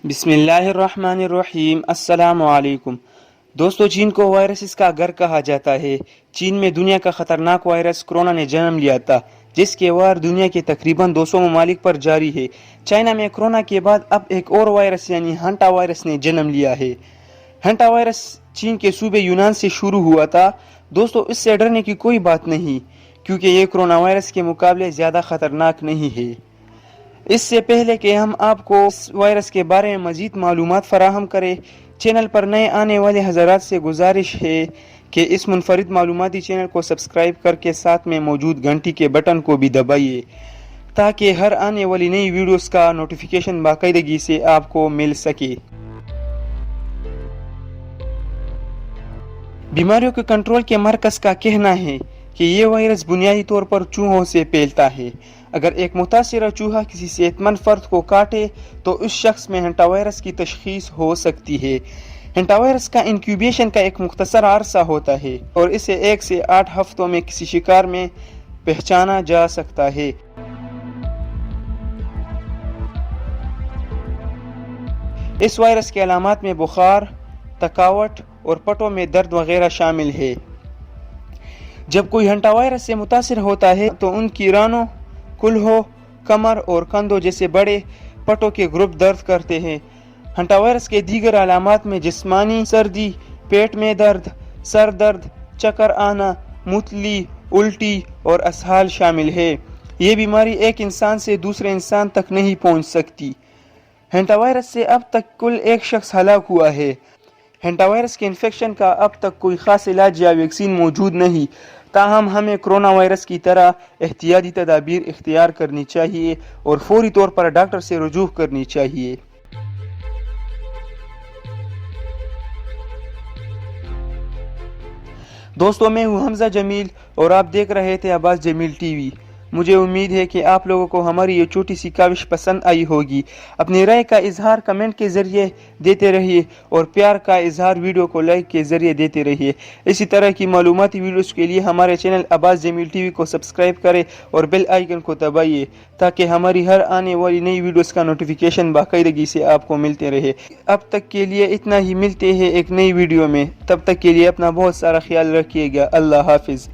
बिस्मिल्लाहिर्रहमानिर्रहीम। अस्सलाम वालेकुम दोस्तों, चीन को वायरस का घर कहा जाता है। चीन में दुनिया का खतरनाक वायरस कोरोना ने जन्म लिया था, जिसके वार दुनिया के तकरीबन 200 ममालिक पर जारी है। चाइना में कोरोना के बाद अब एक और वायरस यानी हंटा वायरस ने जन्म लिया है। हंटा वायरस चीन के सूबे यूनान से शुरू हुआ था। दोस्तों, इससे डरने की कोई बात नहीं, क्योंकि ये कोरोना वायरस के मुकाबले ज़्यादा खतरनाक नहीं है। इससे पहले कि हम आपको इस वायरस के बारे में मज़ीद मालूमात फराहम करें, चैनल पर नए आने वाले हज़रात से गुजारिश है कि इस मुनफरिद मालूमाती चैनल को सब्सक्राइब करके साथ में मौजूद घंटी के बटन को भी दबाइए, ताकि हर आने वाली नई वीडियोस का नोटिफिकेशन बाकायदगी से आपको मिल सके। बीमारियों के कंट्रोल के मरकज का कहना है कि ये वायरस बुनियादी तौर पर चूहों से फैलता है। अगर एक मुतासिरा चूहा किसी सेहतमंद फर्द को काटे तो उस शख्स में हंटा वायरस की तशखीस हो सकती है। हंटा वायरस का इंक्यूबेशन का एक मुख्तसर अरसा होता है और इसे 1 से 8 हफ्तों में किसी शिकार में पहचाना जा सकता है। इस वायरस के अलामात में बुखार, थकावट और पटों में दर्द वगैरह शामिल है। जब कोई हंटा वायरस से मुतासिर होता है तो उनकी रानों, कुल्हों, कमर और कंधों जैसे बड़े पटों के ग्रुप दर्द करते हैं। हंटा वायरस के दीगर अलामात में जिस्मानी सर्दी, पेट में दर्द, सर दर्द, चक्कर आना, मुतली, उल्टी और असहाल शामिल है। ये बीमारी एक इंसान से दूसरे इंसान तक नहीं पहुंच सकती। हंटा वायरस से अब तक कुल 1 शख्स हलाक हुआ है। हंटा वायरस के इन्फेक्शन का अब तक कोई खास इलाज या वैक्सीन मौजूद नहीं, ताहम हमें कोरोना वायरस की तरह एहतियाती तदाबीर इख्तियार करनी चाहिए और फौरी तौर पर डॉक्टर से रुजू करनी चाहिए। दोस्तों, मैं हूं हमजा जमील और आप देख रहे थे अब्बास जमील टीवी। मुझे उम्मीद है कि आप लोगों को हमारी ये छोटी सी काविश पसंद आई होगी। अपनी राय का इजहार कमेंट के ज़रिए देते रहिए और प्यार का इजहार वीडियो को लाइक के ज़रिए देते रहिए। इसी तरह की मालूमाती वीडियोस के लिए हमारे चैनल अब्बास जमील टीवी को सब्सक्राइब करें और बेल आइकन को दबाइए, ताकि हमारी हर आने वाली नई वीडियोस का नोटिफिकेशन बाकायदगी से आपको मिलते रहे। अब तक के लिए इतना ही, मिलते हैं एक नई वीडियो में। तब तक के लिए अपना बहुत सारा ख्याल रखिएगा। अल्लाह हाफिज़।